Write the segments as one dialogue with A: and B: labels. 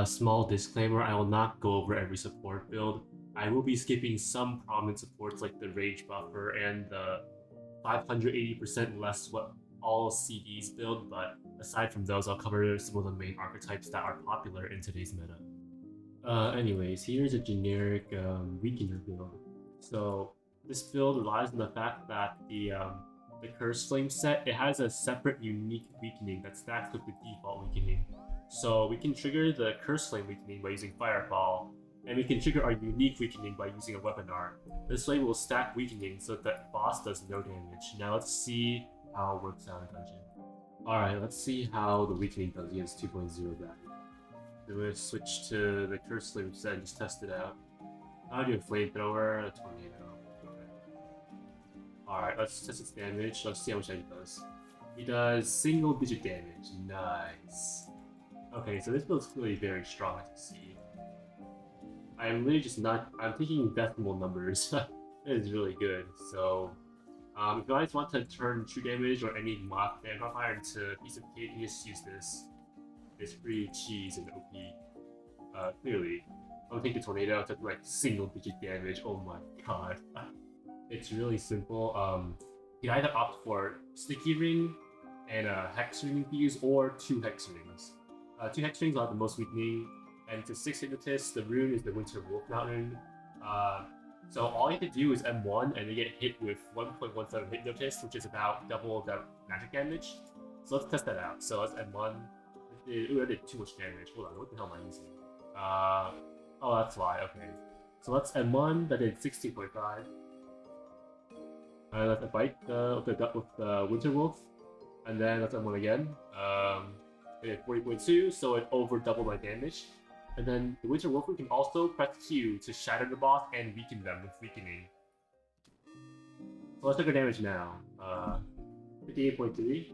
A: Small disclaimer, I will not go over every support build. I will be skipping some prominent supports like the Rage Buffer and the 580% less what all CDs build, but aside from those, I'll cover some of the main archetypes that are popular in today's meta. Anyways, here's a generic weakener build. So this build relies on the fact that the Curse Flame set, it has a separate unique weakening that stacks with the default weakening. So we can trigger the Curse Flame weakening by using Fireball, and we can trigger our unique weakening by using a Weapon Art. This way we'll stack weakening so that the boss does no damage. Now let's see how it works out in Dungeon. Alright, let's see how the weakening does against 2.0 back. I'm gonna switch to the Curse Flame set and just test it out. I'll do a Flamethrower, a Tornado. Alright, let's test its damage. Let's see how much it does. He does single digit damage. Nice. Okay, so this build's clearly very strong as you see. I'm really just not. I'm taking decimal numbers. That is really good. So, if you guys want to turn true damage or any mock damage modifier into a piece of cake, you just use this. It's pretty cheese and OP. Clearly. I'm taking Tornado, took like single digit damage. Oh my god. It's really simple. You can either opt for Sticky Ring and a Hex Ring fuse or 2 Hex Rings. 2 Hex Rings will have the most weakening, and to 6 Hypnotist, the rune is the Winter Wolf Mount rune. So all you have to do is M1 and you get hit with 1.17 Hypnotist, which is about double the magic damage. So let's test that out. So let's M1. Ooh, I did too much damage. Hold on, what the hell am I using? Oh, that's why, okay. So let's M1, that did 16.5. Let's bite with the Winter Wolf, and then let's M1 again. I did 40.2, so it over doubled my damage. And then the Winter Wolf, we can also press Q to shatter the boss and weaken them with weakening. So let's check our damage now. 58.3.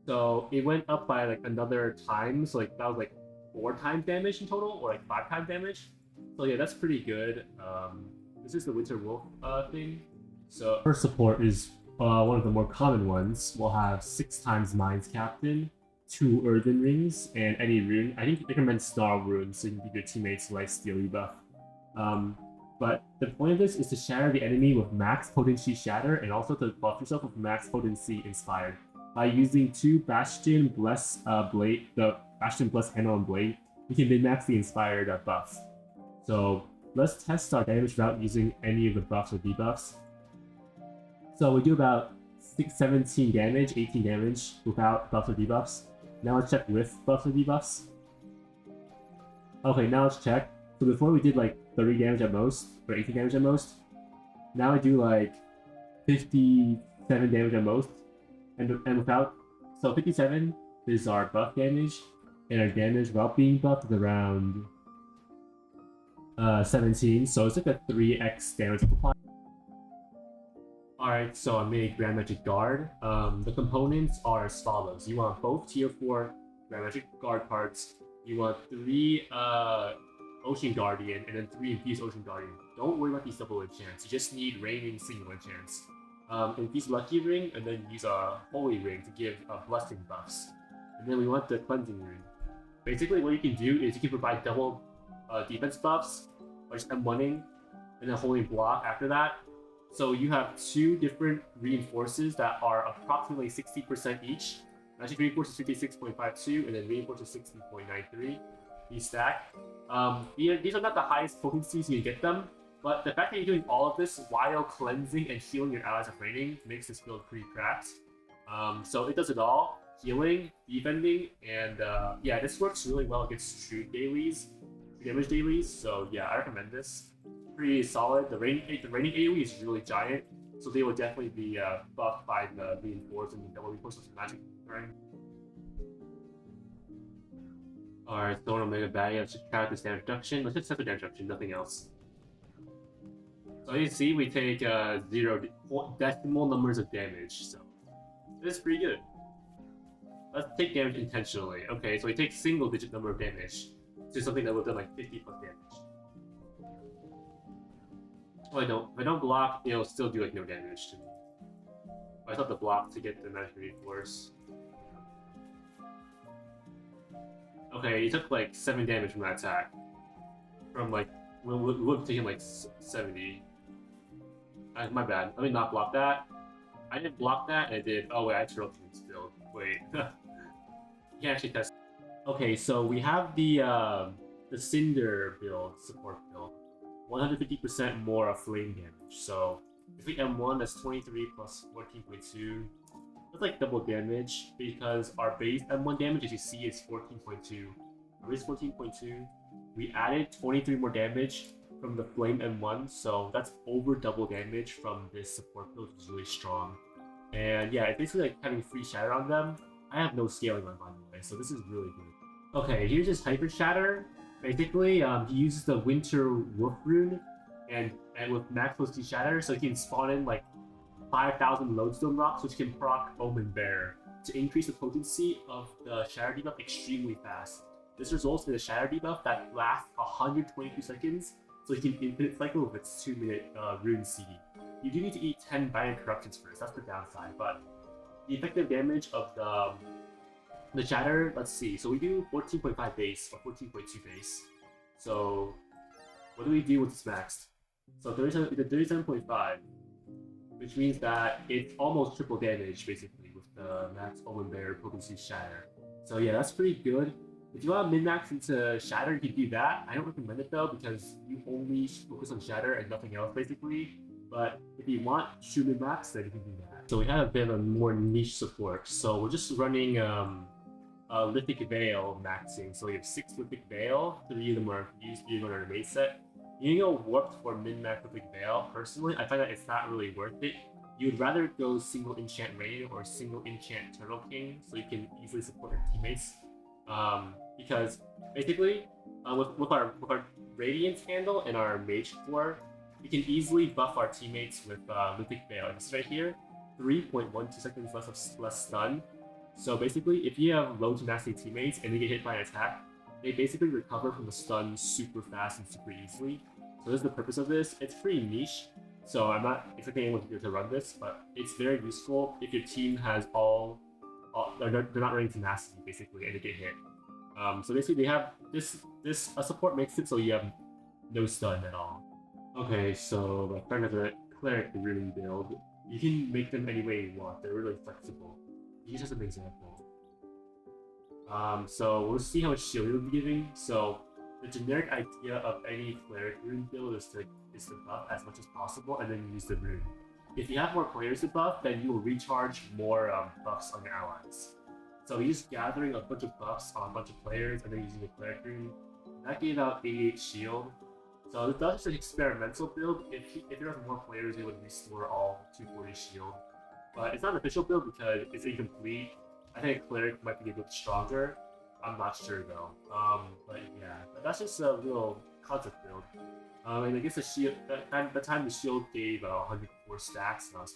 A: So it went up by like another time, so like that was like 4 times damage in total, or like 5 times damage. So yeah, that's pretty good. This is the Winter Wolf thing. So first support is one of the more common ones. We'll have 6 times Mind's Captain, 2 Earthen Rings, and any rune. I think it recommends Snarl runes so you can give your teammates lifesteal rebuff. But the point of this is to shatter the enemy with max potency shatter and also to buff yourself with max potency inspired. By using 2 Bastion Bless Blade, the Bastion Bless Handle and Blade, we can min-max the inspired buff. So let's test our damage without using any of the buffs or debuffs. So we do about 17 damage, 18 damage without buffs or debuffs. Now let's check with buffs or debuffs. Okay, now let's check. So before we did like 30 damage at most, or 18 damage at most. Now I do like 57 damage at most. And without, so 57 is our buff damage, and our damage without being buffed is around 17. So it's like a 3x damage multiplier. Alright, so I made Grand Magic Guard. The components are as follows. You want both tier 4 Grand Magic Guard parts. You want 3 Ocean Guardian, and then 3 Infused Ocean Guardian. Don't worry about these double enchants. You just need Raining single enchants. Infuse Lucky Ring, and then use a Holy Ring to give blessing buffs. And then we want the Cleansing Ring. Basically, what you can do is you can provide double defense buffs, by just M1ing, and then holding block after that. So you have 2 different reinforces that are approximately 60% each. Magic Reinforce is 56.52, and then Reinforce is 60.93. These stack. These are not the highest potencies you can get them, but the fact that you're doing all of this while cleansing and healing your allies of raining makes this build pretty cracked. So it does it all. Healing, defending, and yeah, this works really well against true dailies, true damage dailies, so yeah, I recommend this. Pretty solid. The raining AoE is really giant, so they will definitely be buffed by the reinforce and the double reinforce with magic turn. Alright, Thorn Omega Baddie, let's just count this damage reduction. Let's just set the damage reduction, nothing else. So you see, we take 0 decimal numbers of damage, so this is pretty good. Let's take damage intentionally. Okay, so we take single digit number of damage to something that would have done like 50 plus damage. Oh, if I don't block, it'll still do like no damage to me. I thought the block to get the magic reinforce. Okay, you took like 7 damage from that attack. From like, we would have taken like 70. My bad. Let me not block that. I didn't block that, and I did. Oh wait, I turtle this build. Wait, you can't actually test. Okay, so we have the Cinder build, support build. 150% more of flame damage. So if we M1, that's 23 plus 14.2. That's like double damage because our base M1 damage, as you see, is 14.2. Our base 14.2. We added 23 more damage from the flame M1, so that's over double damage from this support build, which is really strong. And yeah, it's basically like having free shatter on them. I have no scaling on, by the way, so this is really good. Okay, here's his hyper shatter. Basically, he uses the Winter Wolf rune, and with max velocity shatter, so he can spawn in like 5,000 lodestone rocks, which can proc Omen Bear to increase the potency of the shatter debuff extremely fast. This results in a shatter debuff that lasts 122 seconds, so he can infinite cycle with its 2-minute rune CD. You do need to eat 10 Binary Corruptions first, that's the downside, but the effective damage of the shatter, let's see, so we do 14.5 base or 14.2 base. So what do we do with this maxed? So 37.5, which means that it's almost triple damage basically with the max Omen Bear potency shatter. So yeah, that's pretty good. If you want to min-max into shatter, you can do that. I don't recommend it though because you only focus on shatter and nothing else basically. But if you want true min-max, then you can do that. So we have a bit of a more niche support. So we're just running Lithic Veil maxing. So we have 6 Lithic Veil, 3 of them are used, 3 of them are in the main set. You can go warped for min-max Lithic Veil. Personally, I find that it's not really worth it. You would rather go single enchant Rain or single enchant Turtle King so you can easily support your teammates. Because basically, with our Radiance handle and our Mage core, we can easily buff our teammates with Lithic Veil. This right here, 3.12 seconds less stun. So basically, if you have low tenacity teammates and they get hit by an attack, they basically recover from the stun super fast and super easily. So this is the purpose of this. It's pretty niche, so I'm not expecting anyone to run this, but it's very useful if your team has they're not running tenacity basically and they get hit. So basically they have this support makes it so you have no stun at all. Okay, so my friend has a Cleric rune build. You can make them any way you want. They're really flexible. Use as an example. So we'll see how much shield you'll be giving. So the generic idea of any Cleric rune build is to buff as much as possible and then use the rune. If you have more players to buff, then you will recharge more buffs on your allies. So he's gathering a bunch of buffs on a bunch of players and then using the Cleric rune. That gave out 88 shield. So that's just an experimental build. If there was more players, it would restore all 240 shield. But it's not an official build because it's incomplete. I think Cleric might be a bit stronger. I'm not sure though. But yeah, that's just a little concept build. And I guess the shield, at the time the shield gave 104 stacks, and I was